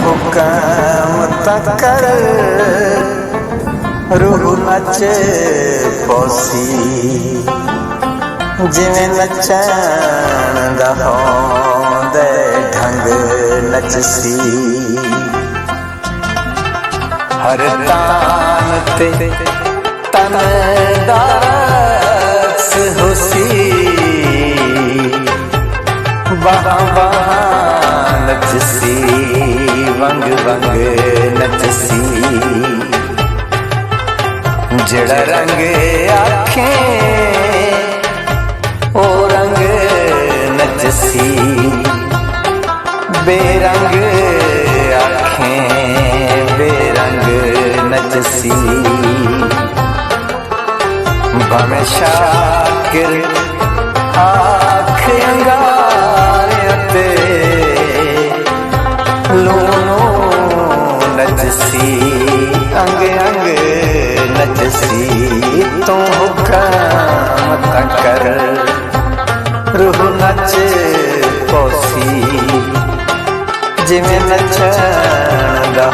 हुक्म तकर रूह नच पौसी जिवें नचण दा होंदे ढंग नचसी हर तान ते तन दा रक्स होसी बाहां बाहां नचसी वंग वंग नचसी जड़ा रंग आखें ओ रंग नचसी बेरंग आखें बेरंग नचसी भावें शाकिर आख अंगारे ते लूनो नचसी अंग अंग नचसी तू हुक्म तकर रूह नच पौसी जिवें नचण दा